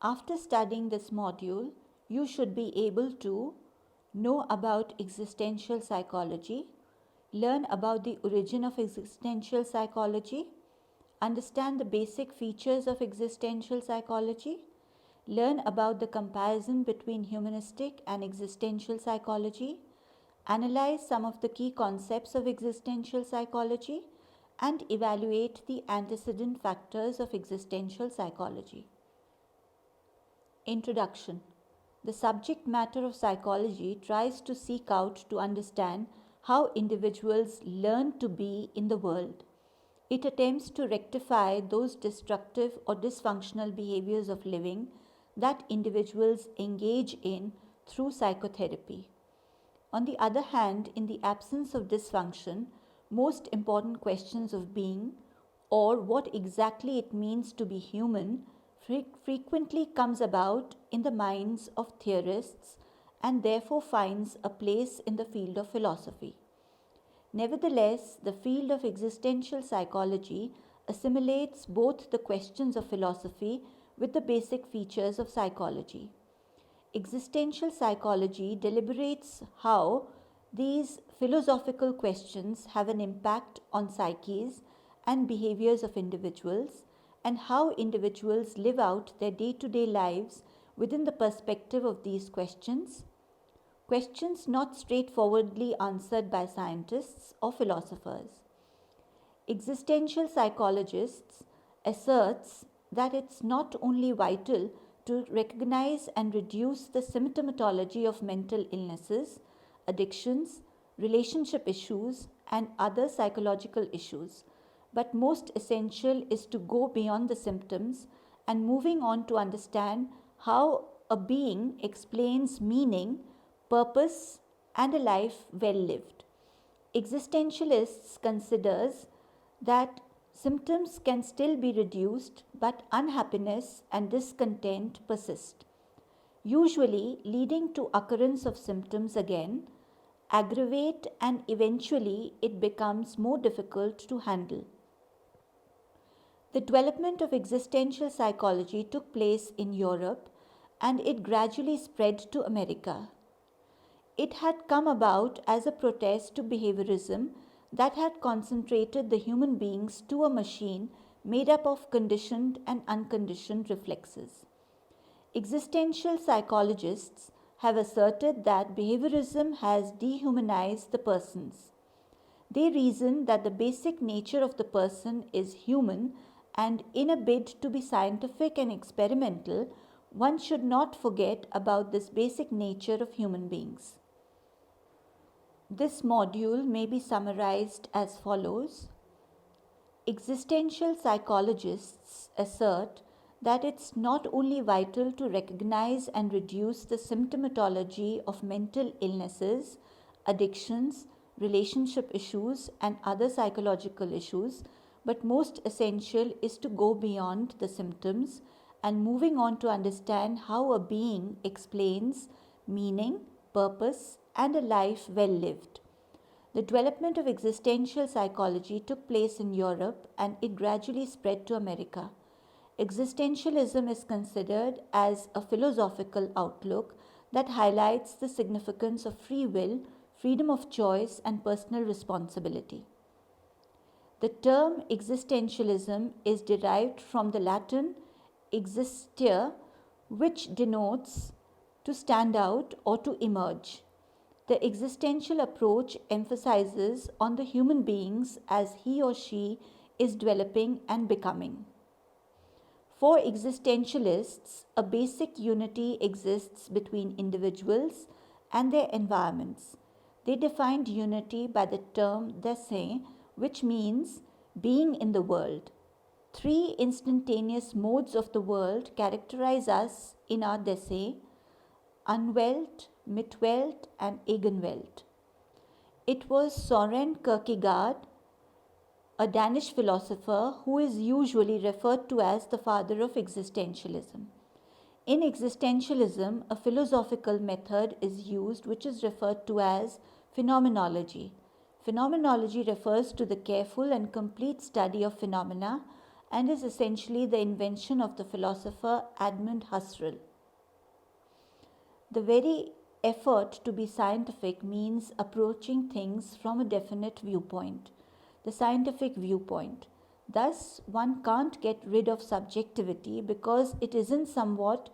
After studying this module, you should be able to know about existential psychology, learn about the origin of existential psychology, understand the basic features of existential psychology, learn about the comparison between humanistic and existential psychology, analyze some of the key concepts of existential psychology, and evaluate the antecedent factors of existential psychology. Introduction. The subject matter of psychology tries to seek out to understand how individuals learn to be in the world. It attempts to rectify those destructive or dysfunctional behaviors of living that individuals engage in through psychotherapy. On the other hand, in the absence of dysfunction, most important questions of being, or what exactly it means to be human, frequently comes about in the minds of theorists and therefore finds a place in the field of philosophy. Nevertheless, the field of existential psychology assimilates both the questions of philosophy with the basic features of psychology. Existential psychology deliberates how these philosophical questions have an impact on psyches and behaviors of individuals, and how individuals live out their day to day lives within the perspective of these questions. Questions not straightforwardly answered by scientists or philosophers. Existential psychologists asserts that it's not only vital to recognize and reduce the symptomatology of mental illnesses, addictions, relationship issues, and other psychological issues, but most essential is to go beyond the symptoms and moving on to understand how a being explains meaning, purpose, and a life well lived. Existentialists considers that symptoms can still be reduced, but unhappiness and discontent persist, usually leading to occurrence of symptoms again, aggravate, and eventually it becomes more difficult to handle. The development of existential psychology took place in Europe and it gradually spread to America. It had come about as a protest to behaviorism that had concentrated the human beings to a machine made up of conditioned and unconditioned reflexes. Existential psychologists have asserted that behaviorism has dehumanized the persons. They reason that the basic nature of the person is human, and in a bid to be scientific and experimental, one should not forget about this basic nature of human beings. This module may be summarized as follows. Existential psychologists assert that it's not only vital to recognize and reduce the symptomatology of mental illnesses, addictions, relationship issues, and other psychological issues, but most essential is to go beyond the symptoms and moving on to understand how a being explains meaning, purpose, and a life well lived. The development of existential psychology took place in Europe and it gradually spread to America. Existentialism is considered as a philosophical outlook that highlights the significance of free will, freedom of choice, and personal responsibility. The term existentialism is derived from the Latin existere, which denotes to stand out or to emerge. The existential approach emphasizes on the human beings as he or she is developing and becoming. For existentialists, a basic unity exists between individuals and their environments. They defined unity by the term dessein, which means being in the world. Three instantaneous modes of the world characterize us in our dessein: Unwelt, Mitwelt, and Eigenwelt. It was Soren Kierkegaard, a Danish philosopher who is usually referred to as the father of existentialism. In existentialism, a philosophical method is used which is referred to as phenomenology. Phenomenology refers to the careful and complete study of phenomena and is essentially the invention of the philosopher Edmund Husserl. The very effort to be scientific means approaching things from a definite viewpoint, the scientific viewpoint. Thus, one can't get rid of subjectivity because it isn't somewhat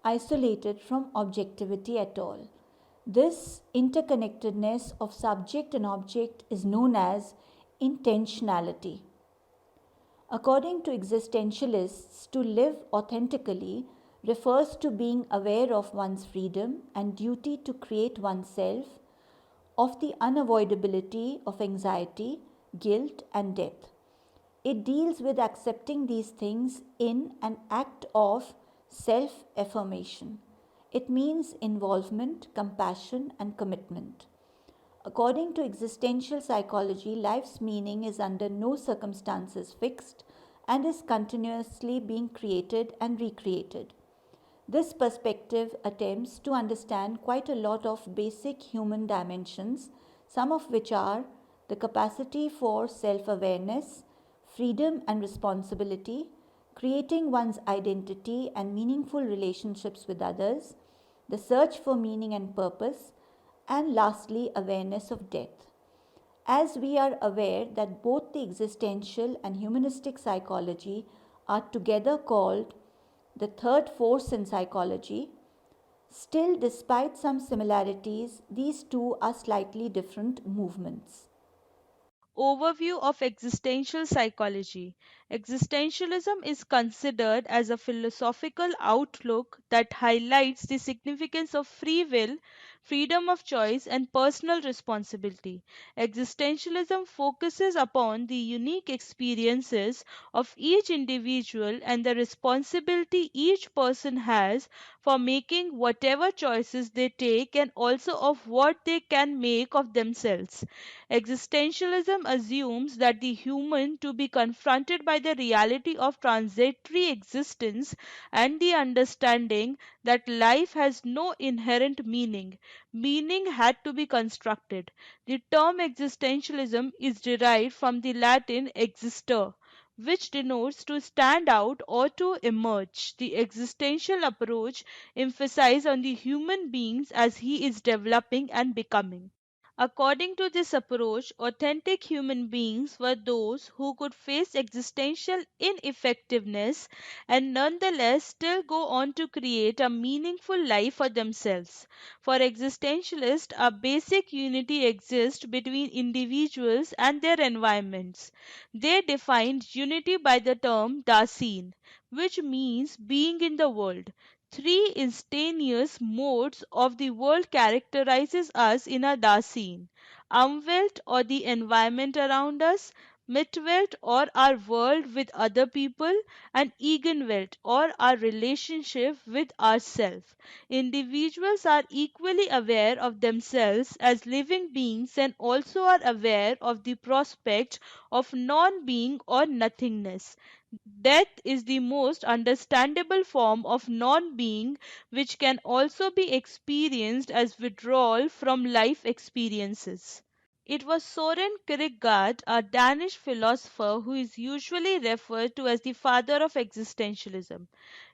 isolated from objectivity at all. This interconnectedness of subject and object is known as intentionality. According to existentialists, to live authentically refers to being aware of one's freedom and duty to create oneself, of the unavoidability of anxiety, guilt, and death. It deals with accepting these things in an act of self affirmation. It means involvement, compassion, and commitment. According to existential psychology, life's meaning is under no circumstances fixed and is continuously being created and recreated. This perspective attempts to understand quite a lot of basic human dimensions, some of which are the capacity for self awareness, freedom and responsibility, creating one's identity and meaningful relationships with others, the search for meaning and purpose, and lastly, awareness of death. As we are aware that both the existential and humanistic psychology are together called the third force in psychology, still, despite some similarities, these two are slightly different movements. Overview of existential psychology. Existentialism is considered as a philosophical outlook that highlights the significance of free will, freedom of choice, and personal responsibility. Existentialism focuses upon the unique experiences of each individual and the responsibility each person has for making whatever choices they take and also of what they can make of themselves. Existentialism assumes that the human to be confronted by the reality of transitory existence and the understanding that life has no inherent meaning. Meaning had to be constructed. The term existentialism is derived from the Latin existere, which denotes to stand out or to emerge. The existential approach emphasizes on the human beings as he is developing and becoming. According to this approach, authentic human beings were those who could face existential ineffectiveness and nonetheless still go on to create a meaningful life for themselves. For existentialists, a basic unity exists between individuals and their environments. They defined unity by the term Dasein, which means being in the world. Three instantaneous modes of the world characterizes us in a Dasein: Umwelt or the environment around us, Mitwelt or our world with other people, and Eigenwelt or our relationship with ourselves. Individuals are equally aware of themselves as living beings and also are aware of the prospect of non-being or nothingness. Death is the most understandable form of non being, which can also be experienced as withdrawal from life experiences. It was Soren Kierkegaard, a Danish philosopher who is usually referred to as the father of existentialism.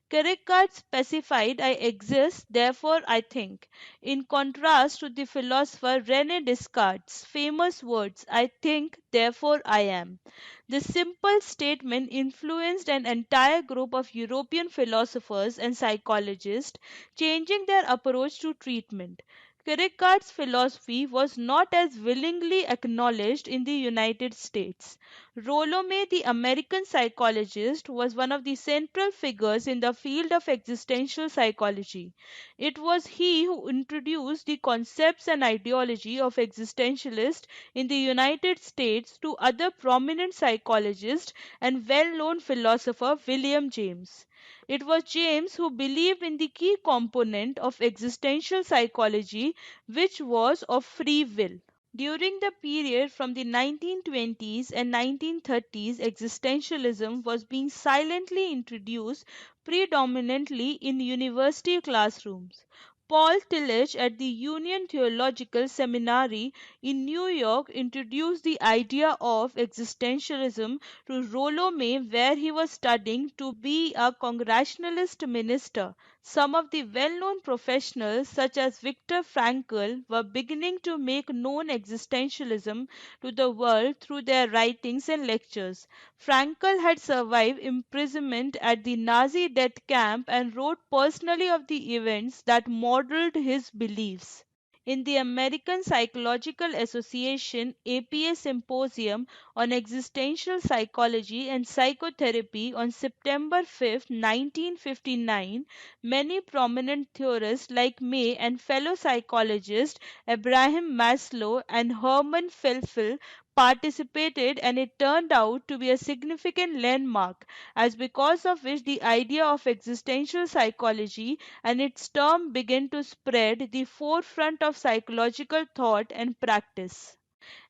Kierkegaard specified I exist, therefore I think, in contrast to the philosopher René Descartes' famous words I think, therefore I am. This simple statement influenced an entire group of European philosophers and psychologists, changing their approach to treatment. Kierkegaard's philosophy was not as willingly acknowledged in the United States. Rollo May, the American psychologist, was one of the central figures in the field of existential psychology. It was he who introduced the concepts and ideology of existentialists in the United States to other prominent psychologists and well-known philosopher William James. It was James who believed in the key component of existential psychology, which was of free will. During the period from the 1920s and 1930s, existentialism was being silently introduced predominantly in university classrooms. Paul Tillich at the Union Theological Seminary in New York introduced the idea of existentialism to Rollo May, where he was studying to be a Congregationalist minister. Some of the well-known professionals, such as Viktor Frankl, were beginning to make known existentialism to the world through their writings and lectures. Frankl had survived imprisonment at the Nazi death camp and wrote personally of the events that modeled his beliefs. In the American Psychological Association APA Symposium on Existential Psychology and Psychotherapy on September 5, 1959, many prominent theorists like May and fellow psychologists Abraham Maslow and Hermann Felfel participated, and it turned out to be a significant landmark, as because of which the idea of existential psychology and its term began to spread the forefront of psychological thought and practice.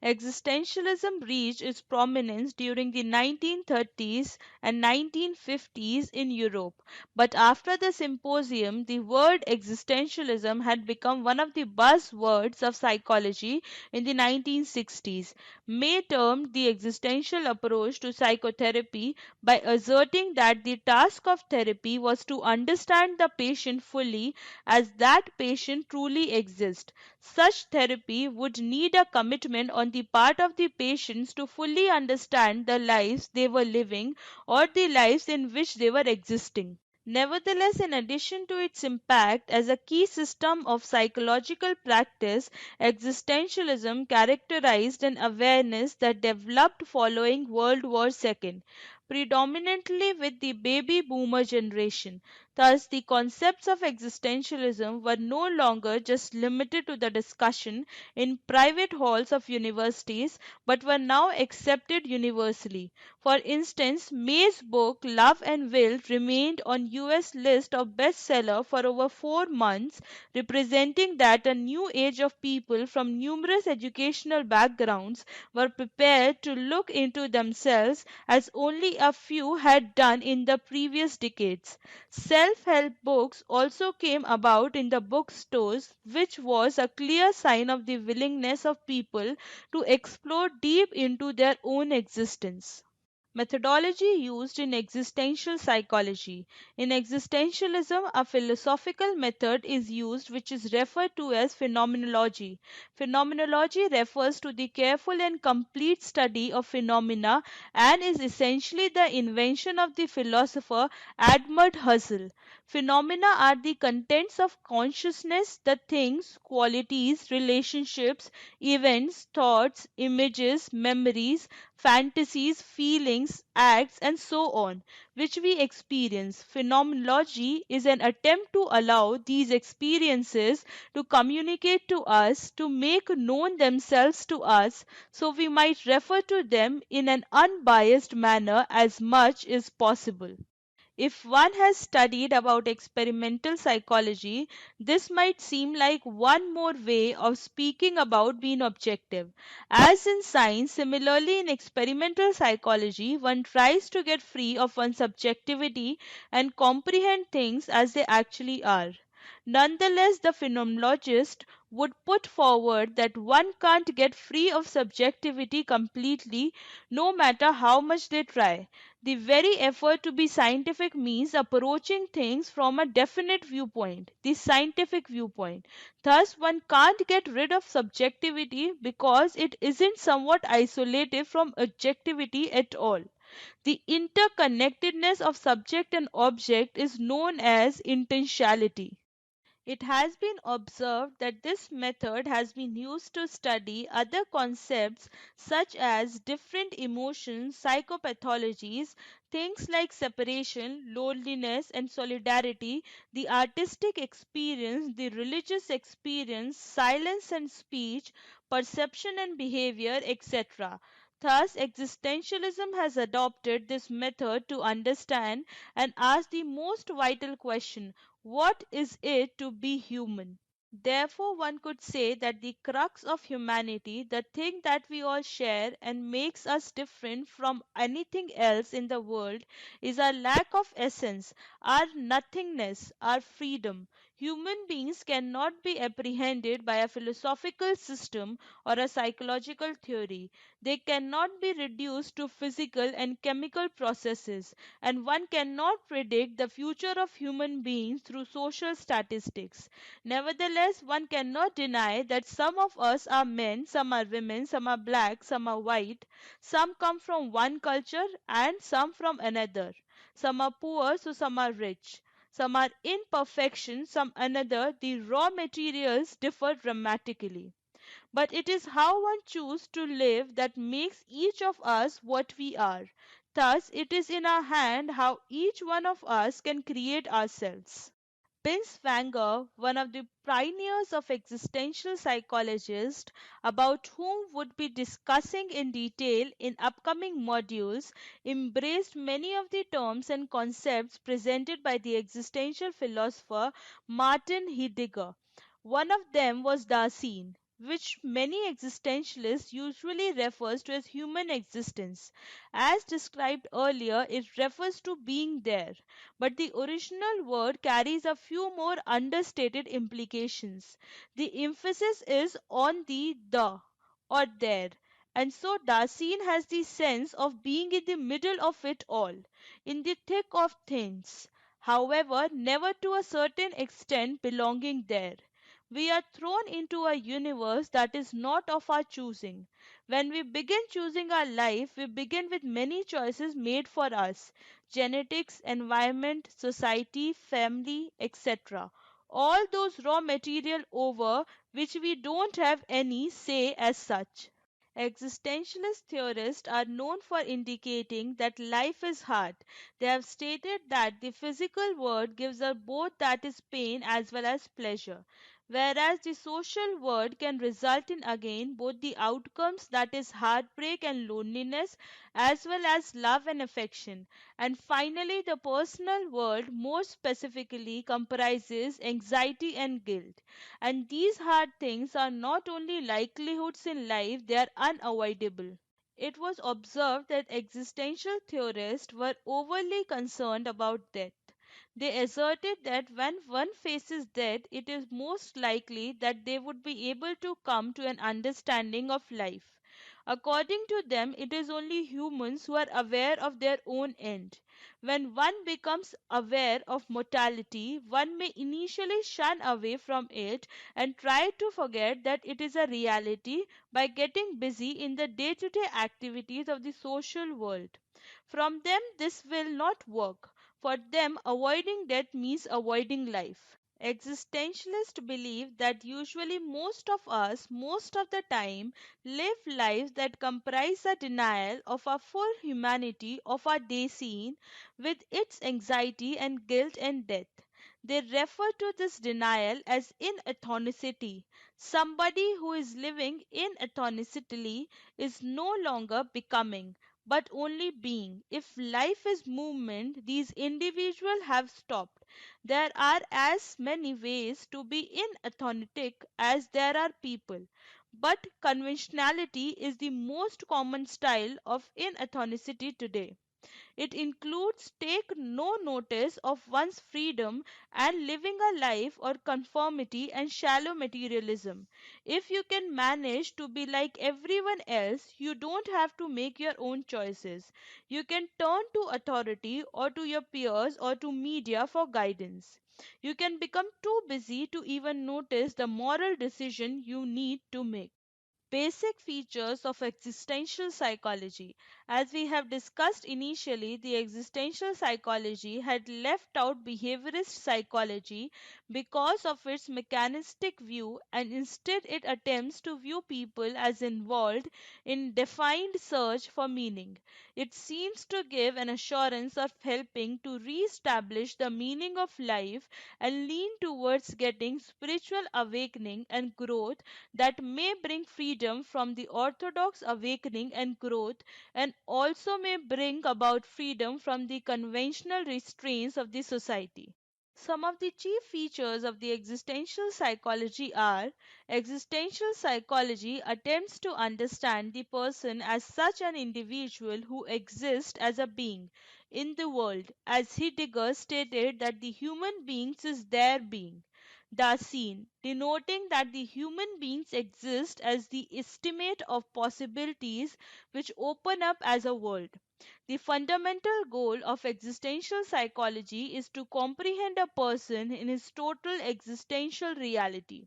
Existentialism reached its prominence during the 1930s and 1950s in Europe, but after the symposium, the word existentialism had become one of the buzzwords of psychology in the 1960s. May termed the existential approach to psychotherapy by asserting that the task of therapy was to understand the patient fully as that patient truly exists. Such therapy would need a commitment on the part of the patients to fully understand the lives they were living or the lives in which they were existing. Nevertheless, in addition to its impact as a key system of psychological practice, existentialism characterized an awareness that developed following World War II, predominantly with the baby boomer generation. Thus, the concepts of existentialism were no longer just limited to the discussion in private halls of universities, but were now accepted universally. For instance, May's book Love and Will remained on US list of bestseller for over 4 months, representing that a new age of people from numerous educational backgrounds were prepared to look into themselves as only a few had done in the previous decades. Self-help books also came about in the bookstores, which was a clear sign of the willingness of people to explore deep into their own existence. Methodology used in existential psychology. In existentialism, a philosophical method is used which is referred to as phenomenology. Phenomenology refers to the careful and complete study of phenomena and is essentially the invention of the philosopher Edmund Husserl. Phenomena are the contents of consciousness, the things, qualities, relationships, events, thoughts, images, memories, fantasies, feelings, acts, and so on, which we experience. Phenomenology is an attempt to allow these experiences to communicate to us, to make known themselves to us, so we might refer to them in an unbiased manner as much as possible. If one has studied about experimental psychology, this might seem like one more way of speaking about being objective. As in science, similarly in experimental psychology, one tries to get free of one's subjectivity and comprehend things as they actually are. Nonetheless, the phenomenologist would put forward that one can't get free of subjectivity completely, no matter how much they try. The very effort to be scientific means approaching things from a definite viewpoint, the scientific viewpoint. Thus, one can't get rid of subjectivity because it isn't somewhat isolated from objectivity at all. The interconnectedness of subject and object is known as intentionality. It has been observed that this method has been used to study other concepts such as different emotions, psychopathologies, things like separation, loneliness, and solidarity, the artistic experience, the religious experience, silence and speech, perception and behavior, etc. Thus, existentialism has adopted this method to understand and ask the most vital question: what is it to be human? Therefore, one could say that the crux of humanity, the thing that we all share and makes us different from anything else in the world, is our lack of essence, our nothingness, our freedom. Human beings cannot be apprehended by a philosophical system or a psychological theory. They cannot be reduced to physical and chemical processes, and one cannot predict the future of human beings through social statistics. Nevertheless, one cannot deny that some of us are men, some are women, some are black, some are white, some come from one culture and some from another. Some are poor, so some are rich. Some are imperfection, some another. The raw materials differ dramatically. But it is how one chooses to live that makes each of us what we are. Thus, it is in our hand how each one of us can create ourselves. Binswanger, one of the pioneers of existential psychologists, about whom would be discussing in detail in upcoming modules, embraced many of the terms and concepts presented by the existential philosopher Martin Heidegger. One of them was Dasein, which many existentialists usually refers to as human existence. As described earlier, it refers to being there, but the original word carries a few more understated implications. The emphasis is on the or there, and so Dasein has the sense of being in the middle of it all, in the thick of things, however, never to a certain extent belonging there. We are thrown into a universe that is not of our choosing. When we begin choosing our life, we begin with many choices made for us: genetics, environment, society, family, etc. All those raw material over which we don't have any say as such. Existentialist theorists are known for indicating that life is hard. They have stated that the physical world gives us both that is pain as well as pleasure, whereas the social world can result in again both the outcomes, that is heartbreak and loneliness, as well as love and affection. And finally, the personal world more specifically comprises anxiety and guilt. And these hard things are not only likelihoods in life, they are unavoidable. It was observed that existential theorists were overly concerned about death. They asserted that when one faces death, it is most likely that they would be able to come to an understanding of life. According to them, it is only humans who are aware of their own end. When one becomes aware of mortality, one may initially shun away from it and try to forget that it is a reality by getting busy in the day to day activities of the social world. From them, this will not work. For them, avoiding death means avoiding life. Existentialists believe that usually most of us, most of the time, live lives that comprise a denial of our full humanity, of our day scene, with its anxiety and guilt and death. They refer to this denial as inautonicity. Somebody who is living inautonically is no longer becoming, but only being. If life is movement, these individuals have stopped. There are as many ways to be inauthentic as there are people. But conventionality is the most common style of inauthenticity today. It includes take no notice of one's freedom and living a life or conformity and shallow materialism. If you can manage to be like everyone else, you don't have to make your own choices. You can turn to authority or to your peers or to media for guidance. You can become too busy to even notice the moral decision you need to make. Basic features of existential psychology. As we have discussed initially, the existential psychology had left out behaviorist psychology because of its mechanistic view, and instead it attempts to view people as involved in defined search for meaning. It seems to give an assurance of helping to re-establish the meaning of life and lean towards getting spiritual awakening and growth that may bring freedom from the orthodox awakening and growth, and also may bring about freedom from the conventional restraints of the society. Some of the chief features of the existential psychology are: existential psychology attempts to understand the person as such an individual who exists as a being in the world, as Heidegger stated that the human beings is their being. Dasein, denoting that the human beings exist as the estimate of possibilities which open up as a world. The fundamental goal of existential psychology is to comprehend a person in his total existential reality.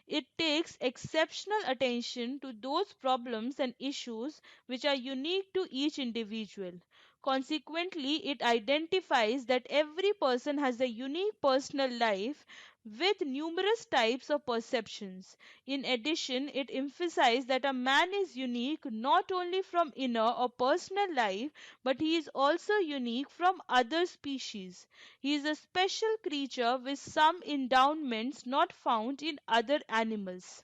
It takes exceptional attention to those problems and issues which are unique to each individual. Consequently, it identifies that every person has a unique personal life with numerous types of perceptions. In addition, it emphasizes that a man is unique not only from inner or personal life, but he is also unique from other species. He is a special creature with some endowments not found in other animals.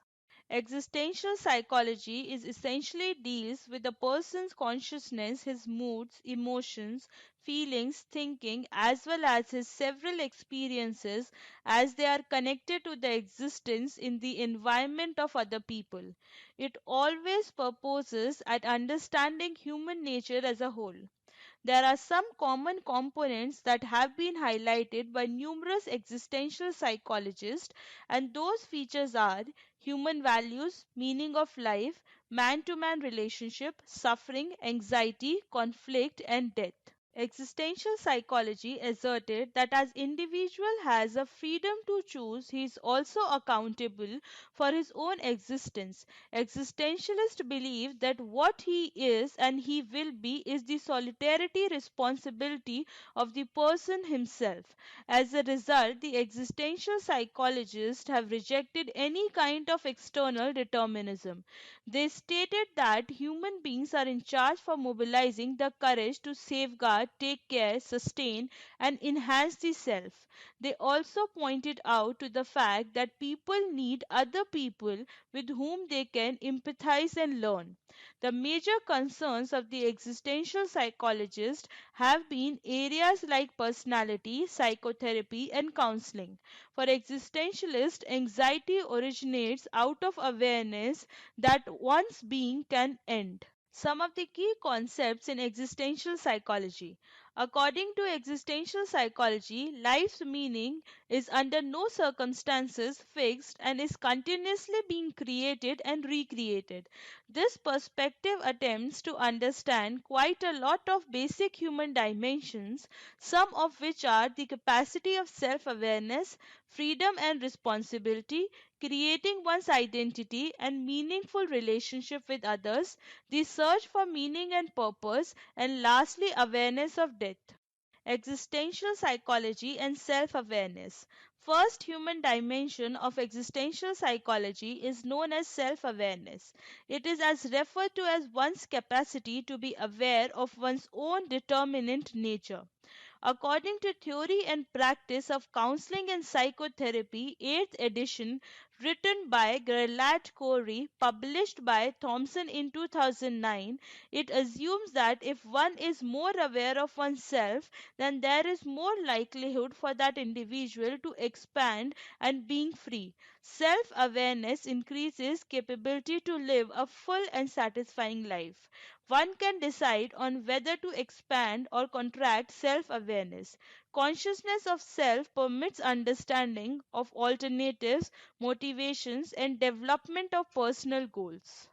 Existential psychology is essentially deals with a person's consciousness, his moods, emotions, feelings, thinking, as well as his several experiences as they are connected to the existence in the environment of other people. It always purposes at understanding human nature as a whole. There are some common components that have been highlighted by numerous existential psychologists, and those features are human values, meaning of life, man to man relationship, suffering, anxiety, conflict, and death. Existential psychology asserted that as individual has a freedom to choose, he is also accountable for his own existence. Existentialists believe that what he is and he will be is the solidarity responsibility of the person himself. As a result, the existential psychologists have rejected any kind of external determinism. They stated that human beings are in charge for mobilizing the courage to safeguard, take care, sustain, and enhance the self. They also pointed out to the fact that people need other people with whom they can empathize and learn. The major concerns of the existential psychologists have been areas like personality, psychotherapy, and counseling. For existentialists, anxiety originates out of awareness that one's being can end. Some of the key concepts in existential psychology. According to existential psychology, life's meaning is under no circumstances fixed and is continuously being created and recreated. This perspective attempts to understand quite a lot of basic human dimensions, some of which are the capacity of self awareness, freedom and responsibility, creating one's identity and meaningful relationship with others, the search for meaning and purpose, and lastly, awareness of death. Existential psychology and self awareness. First human dimension of existential psychology is known as self awareness. It is as referred to as one's capacity to be aware of one's own determinate nature. According to Theory and Practice of Counseling and Psychotherapy, 8th edition, written by Gerlach Corey, published by Thompson in 2009, it assumes that if one is more aware of oneself, then there is more likelihood for that individual to expand and being free. Self awareness increases capability to live a full and satisfying life. One can decide on whether to expand or contract self awareness. Consciousness of self permits understanding of alternatives, motivations, and development of personal goals.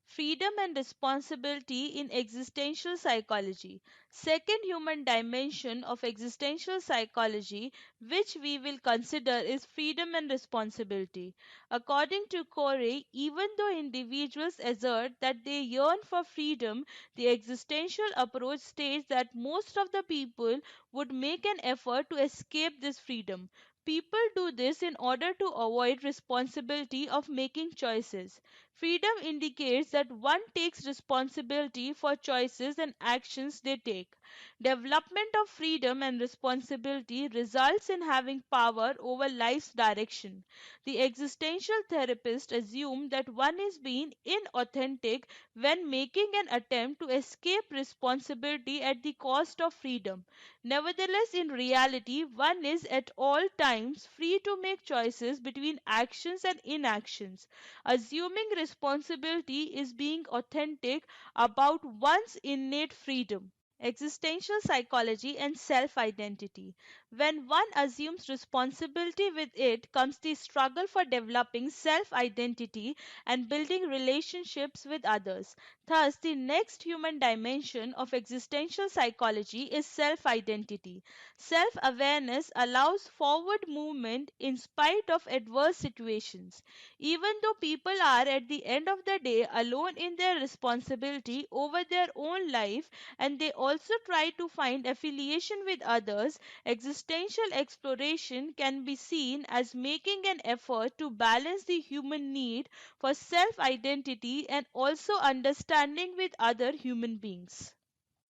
Freedom and responsibility in existential psychology. Second human dimension of existential psychology, which we will consider, is freedom and responsibility. According to Corey, even though individuals assert that they yearn for freedom, the existential approach states that most of the people would make an effort to escape this freedom. People do this in order to avoid responsibility of making choices. Freedom indicates that one takes responsibility for choices and actions they take. Development of freedom and responsibility results in having power over life's direction. The existential therapist assumes that one is being inauthentic when making an attempt to escape responsibility at the cost of freedom. Nevertheless, in reality, one is at all times free to make choices between actions and inactions. Assuming responsibility is being authentic about one's innate freedom. Existential psychology and self identity. When one assumes responsibility with it comes the struggle for developing self identity and building relationships with others. Thus, the next human dimension of existential psychology is self identity. Self awareness allows forward movement in spite of adverse situations. Even though people are at the end of the day alone in their responsibility over their own life, and they also try to find affiliation with others, existential exploration can be seen as making an effort to balance the human need for self identity and also understanding with other human beings.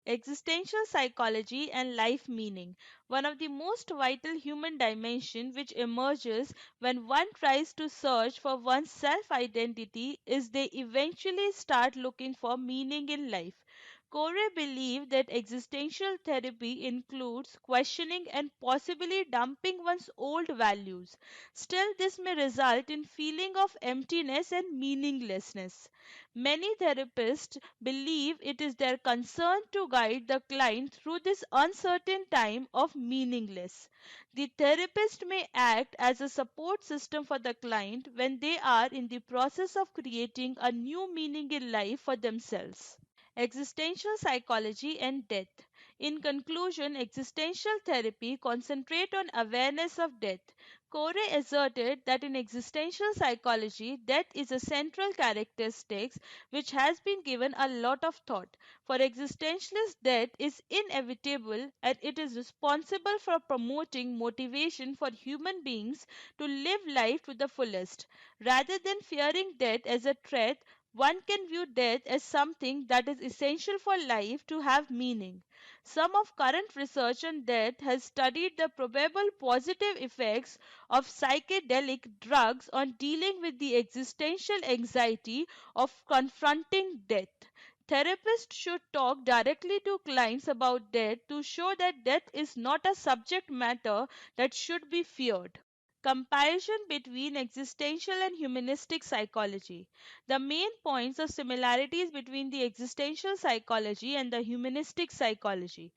Existential psychology and life meaning. One of the most vital human dimension which emerges when one tries to search for one's self identity is they eventually start looking for meaning in life. Corey believed that existential therapy includes questioning and possibly dumping one's old values. Still, this may result in feeling of emptiness and meaninglessness. Many therapists believe it is their concern to guide the client through this uncertain time of meaningless. The therapist may act as a support system for the client when they are in the process of creating a new meaning in life for themselves. Existential psychology and death. In conclusion, existential therapy concentrate on awareness of death. Corey asserted that in existential psychology, death is a central characteristic which has been given a lot of thought. For existentialists, death is inevitable and it is responsible for promoting motivation for human beings to live life to the fullest. Rather than fearing death as a threat, one can view death as something that is essential for life to have meaning. Some of current research on death has studied the probable positive effects of psychedelic drugs on dealing with the existential anxiety of confronting death. Therapists should talk directly to clients about death to show that death is not a subject matter that should be feared. Comparison between existential and humanistic psychology. The main points of similarities between the existential psychology and the humanistic psychology.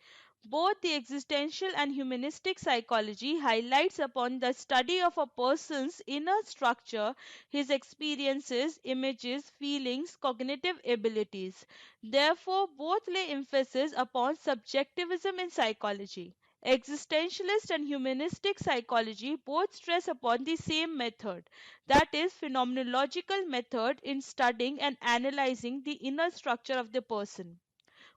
Both the existential and humanistic psychology highlights upon the study of a person's inner structure, his experiences, images, feelings, cognitive abilities. Therefore, both lay emphasis upon subjectivism in psychology. Existentialist and humanistic psychology both stress upon the same method, that is, phenomenological method in studying and analyzing the inner structure of the person.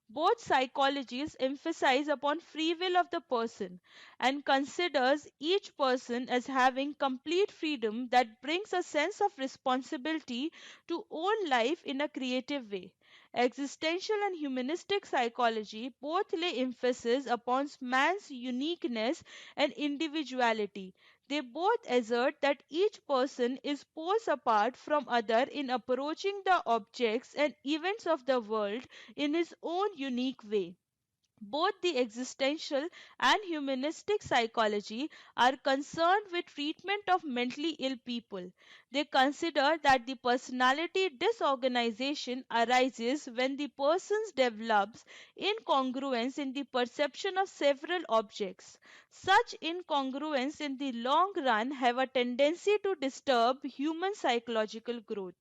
Both psychologies emphasize upon free will of the person and considers each person as having complete freedom that brings a sense of responsibility to own life in a creative way. Existential and humanistic psychology both lay emphasis upon man's uniqueness and individuality. They both assert that each person is poles apart from other in approaching the objects and events of the world in his own unique way. Both the existential and humanistic psychology are concerned with treatment of mentally ill people. They consider that the personality disorganization arises when the person develops incongruence in the perception of several objects. Such incongruence in the long run have a tendency to disturb human psychological growth.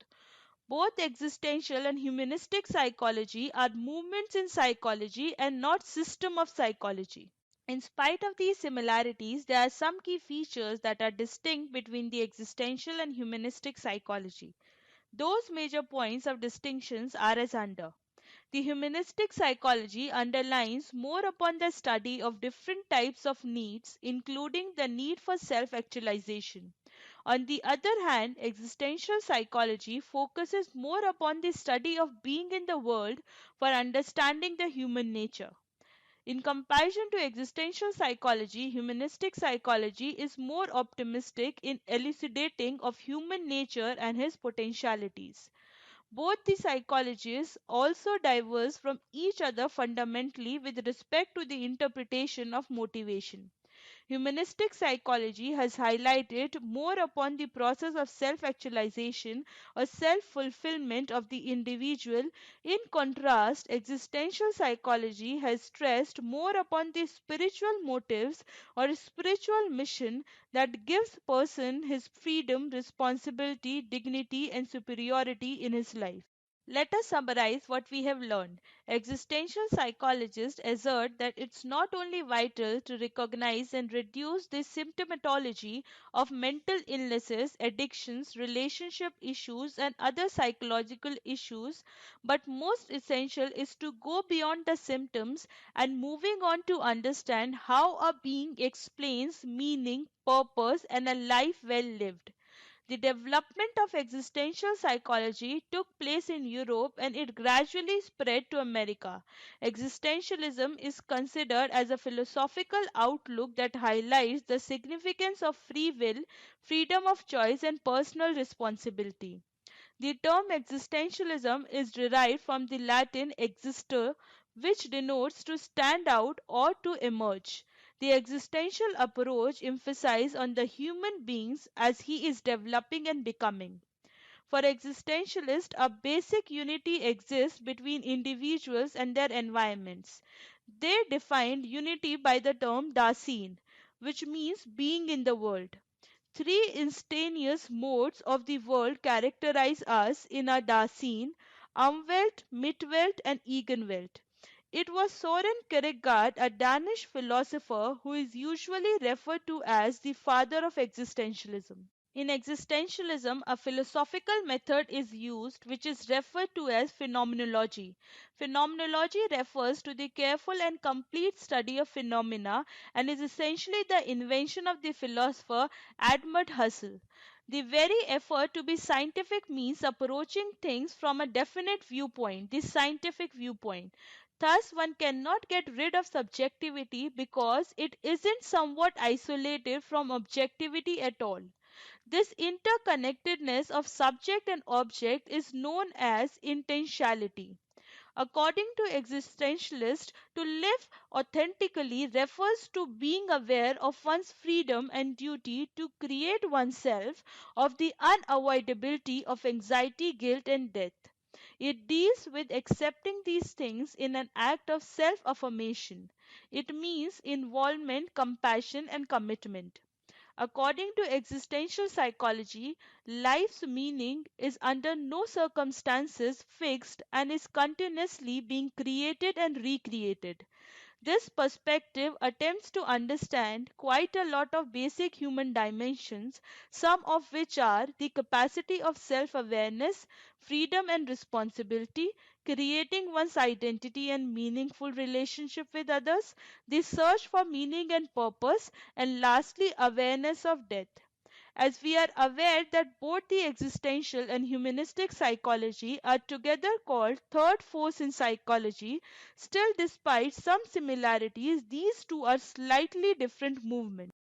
Both existential and humanistic psychology are movements in psychology and not system of psychology. In spite of these similarities, there are some key features that are distinct between the existential and humanistic psychology. Those major points of distinctions are as under. The humanistic psychology underlines more upon the study of different types of needs, including the need for self actualization. On the other hand, existential psychology focuses more upon the study of being in the world for understanding the human nature. In comparison to existential psychology, humanistic psychology is more optimistic in elucidating of human nature and his potentialities. Both the psychologies also diverge from each other fundamentally with respect to the interpretation of motivation. Humanistic psychology has highlighted more upon the process of self actualization or self fulfillment of the individual. In contrast, existential psychology has stressed more upon the spiritual motives or spiritual mission that gives person his freedom, responsibility, dignity and superiority in his life. Let us summarize what we have learned. Existential psychologists assert that it's not only vital to recognize and reduce the symptomatology of mental illnesses, addictions, relationship issues, and other psychological issues, but most essential is to go beyond the symptoms and moving on to understand how a being explains meaning, purpose, and a life well lived. The development of existential psychology took place in Europe and it gradually spread to America. Existentialism is considered as a philosophical outlook that highlights the significance of free will, freedom of choice, and personal responsibility. The term existentialism is derived from the Latin existere, which denotes to stand out or to emerge. The existential approach emphasizes on the human beings as he is developing and becoming. For existentialists, a basic unity exists between individuals and their environments. They defined unity by the term Dasein, which means being in the world. Three instantaneous modes of the world characterize us in our Dasein: Umwelt, Mitwelt, and Eigenwelt. It was Soren Kierkegaard, a Danish philosopher, who is usually referred to as the father of existentialism. In existentialism, a philosophical method is used which is referred to as phenomenology. Phenomenology refers to the careful and complete study of phenomena and is essentially the invention of the philosopher Edmund Husserl. The very effort to be scientific means approaching things from a definite viewpoint, the scientific viewpoint. Thus, one cannot get rid of subjectivity because it isn't somewhat isolated from objectivity at all. This interconnectedness of subject and object is known as intentionality. According to existentialists, to live authentically refers to being aware of one's freedom and duty to create oneself, of the unavoidability of anxiety, guilt, and death. It deals with accepting these things in an act of self affirmation. It means involvement, compassion, and commitment. According to existential psychology, life's meaning is under no circumstances fixed and is continuously being created and recreated. This perspective attempts to understand quite a lot of basic human dimensions, some of which are the capacity of self awareness, freedom and responsibility, creating one's identity and meaningful relationship with others, the search for meaning and purpose, and lastly, awareness of death. As we are aware that both the existential and humanistic psychology are together called third force in psychology, still despite some similarities, these two are slightly different movements.